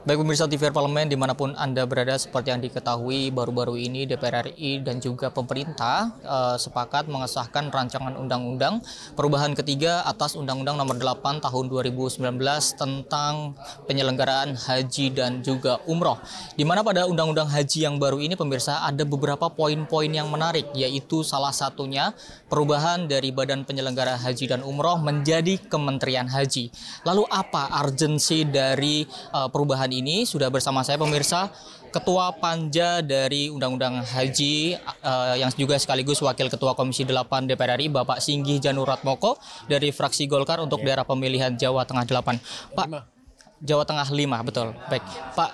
Baik pemirsa TVR Parlemen dimanapun Anda berada, seperti yang diketahui baru-baru ini DPR RI dan juga pemerintah sepakat mengesahkan rancangan undang-undang perubahan ketiga atas Undang-Undang Nomor 8 Tahun 2019 tentang penyelenggaraan haji dan juga umroh. Di mana pada Undang-Undang Haji yang baru ini pemirsa ada beberapa poin-poin yang menarik, yaitu salah satunya perubahan dari Badan Penyelenggara Haji dan Umroh menjadi Kementerian Haji. Lalu apa urgensi dari perubahan ini? Sudah bersama saya pemirsa Ketua Panja dari Undang-Undang Haji yang juga sekaligus Wakil Ketua Komisi 8 DPR RI Bapak Singgih Januratmoko dari fraksi Golkar untuk daerah pemilihan Jawa Tengah 8. Pak, Jawa Tengah 5, betul. Baik, Pak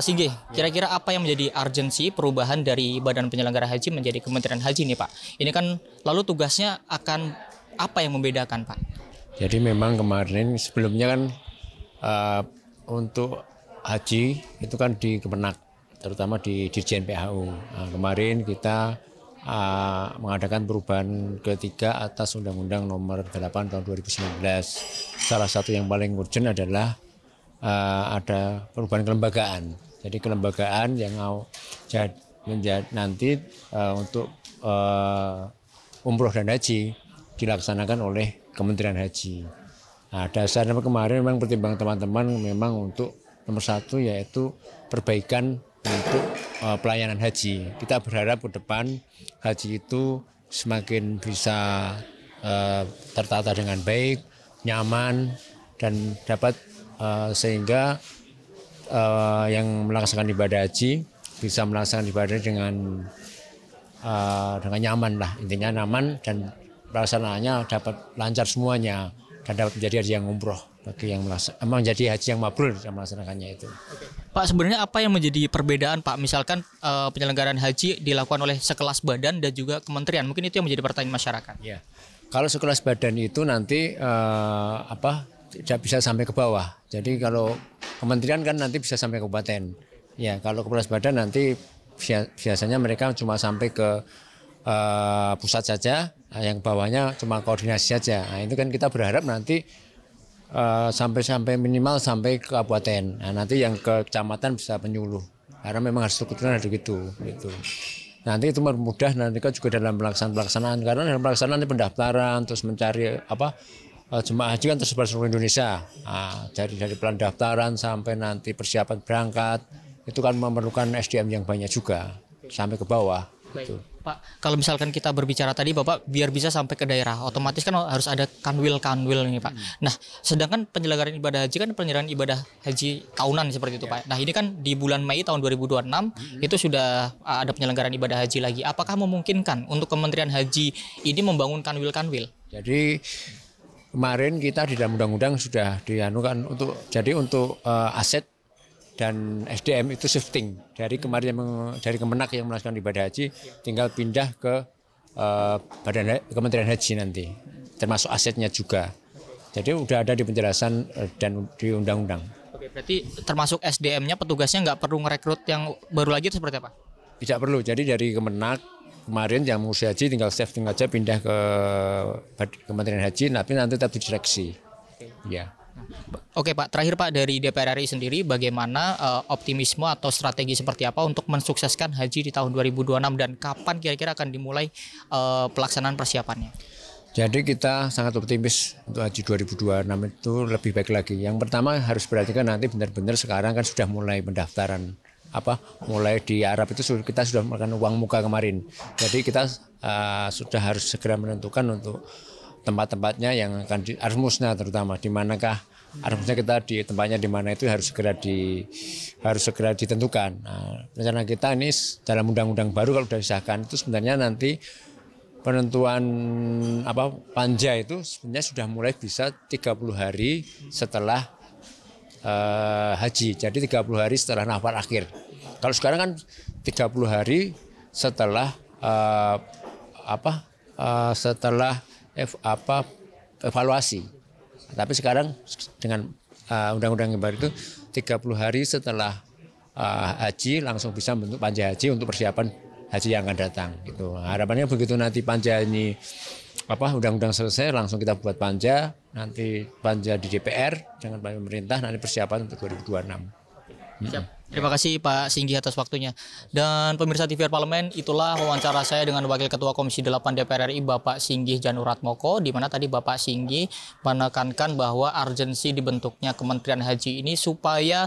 Singgih, kira-kira apa yang menjadi urgensi perubahan dari Badan Penyelenggara Haji menjadi Kementerian Haji nih Pak? Ini kan lalu tugasnya akan apa yang membedakan Pak? Jadi memang kemarin sebelumnya kan untuk haji itu kan di Kemenak, terutama di Dirjen PHU. Nah, kemarin kita mengadakan perubahan ketiga atas Undang-Undang Nomor 8 Tahun 2019. Salah satu yang paling urgent adalah ada perubahan kelembagaan. Jadi kelembagaan yang nanti untuk umroh dan haji dilaksanakan oleh Kementerian Haji. Nah, dasarnya kemarin memang pertimbangan teman-teman memang untuk nomor satu yaitu perbaikan untuk pelayanan haji. Kita berharap ke depan haji itu semakin bisa tertata dengan baik, nyaman, dan dapat sehingga yang melaksanakan ibadah haji bisa melaksanakan ibadah dengan nyaman lah, intinya nyaman dan pelaksanaannya dapat lancar semuanya dan dapat menjadi haji yang umroh bagi yang menjadi haji yang mabrur dalam melaksanakannya itu. Pak, sebenarnya apa yang menjadi perbedaan Pak? Misalkan penyelenggaraan haji dilakukan oleh sekelas badan dan juga kementerian, mungkin itu yang menjadi pertanyaan masyarakat. Ya, kalau sekelas badan itu nanti tidak bisa sampai ke bawah. Jadi kalau kementerian kan nanti bisa sampai ke kabupaten. Ya, kalau kelas badan nanti biasanya mereka cuma sampai ke pusat saja, yang bawahnya cuma koordinasi saja. Nah, itu kan kita berharap nanti sampai minimal sampai ke kabupaten. Nah, nanti yang ke kecamatan bisa penyuluh. Karena memang harus strukturnya ada gitu. Nanti itu mudah nanti kan juga dalam pelaksanaan. Karena dalam pelaksanaan pendaftaran terus mencari jemaah haji kan tersebar seluruh Indonesia. Nah, dari pendaftaran sampai nanti persiapan berangkat itu kan memerlukan SDM yang banyak juga sampai ke bawah. Baik, Pak, kalau misalkan kita berbicara tadi Bapak biar bisa sampai ke daerah, otomatis kan harus ada kanwil ini Pak. Nah, sedangkan penyelenggaraan ibadah haji kan penyelenggaraan ibadah haji tahunan seperti itu Pak. Nah, ini kan di bulan Mei tahun 2026 itu sudah ada penyelenggaraan ibadah haji lagi. Apakah memungkinkan untuk Kementerian Haji ini membangun kanwil-kanwil? Jadi kemarin kita di dalam undang-undang sudah dianukan untuk aset dan SDM itu shifting dari kemarin dari Kemenak yang melaksanakan ibadah haji tinggal pindah ke Kementerian Haji nanti, termasuk asetnya juga. Jadi udah ada di penjelasan dan di undang-undang. Oke, berarti termasuk SDM-nya petugasnya nggak perlu ngerekrut yang baru lagi itu seperti apa? Tidak perlu. Jadi dari Kemenak kemarin yang mengurus haji tinggal shifting aja pindah ke Kementerian Haji, tapi nanti tetap diseleksi. Ya. Oke Pak, terakhir Pak dari DPR RI sendiri bagaimana optimisme atau strategi seperti apa untuk mensukseskan haji di tahun 2026 dan kapan kira-kira akan dimulai pelaksanaan persiapannya? Jadi kita sangat optimis untuk haji 2026 itu lebih baik lagi. Yang pertama harus perhatikan nanti benar-benar sekarang kan sudah mulai pendaftaran mulai di Arab itu kita sudah melakukan uang muka kemarin. Jadi kita sudah harus segera menentukan untuk tempat-tempatnya yang akan harus musnah, terutama di manakah harusnya kita di tempatnya di mana itu harus segera ditentukan. Nah, rencana kita ini dalam undang-undang baru kalau sudah disahkan itu sebenarnya nanti penentuan panja itu sebenarnya sudah mulai bisa 30 hari setelah haji. Jadi 30 hari setelah nafar akhir. Kalau sekarang kan 30 hari setelah setelah evaluasi. Tapi sekarang dengan undang-undang yang baru itu 30 hari setelah haji langsung bisa bentuk panja haji untuk persiapan haji yang akan datang gitu. Harapannya begitu nanti panja ini undang-undang selesai langsung kita buat panja, nanti panja di DPR dengan pemerintah, nanti persiapan untuk 2026. Siap. Terima kasih Pak Singgi atas waktunya. Dan pemirsa TVR Parlemen, itulah wawancara saya dengan Wakil Ketua Komisi 8 DPR RI Bapak Singgih Januratmoko, di mana tadi Bapak Singgi menekankan bahwa urgensi dibentuknya Kementerian Haji ini supaya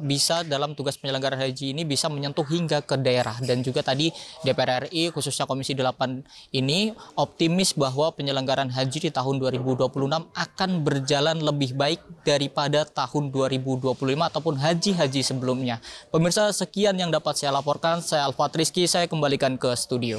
bisa dalam tugas penyelenggaraan haji ini bisa menyentuh hingga ke daerah. Dan juga tadi DPR RI khususnya Komisi 8 ini optimis bahwa penyelenggaraan haji di tahun 2026 akan berjalan lebih baik daripada tahun 2025 ataupun haji-haji sebelumnya. Pemirsa, sekian yang dapat saya laporkan. Saya Alfat Rizky, saya kembalikan ke studio.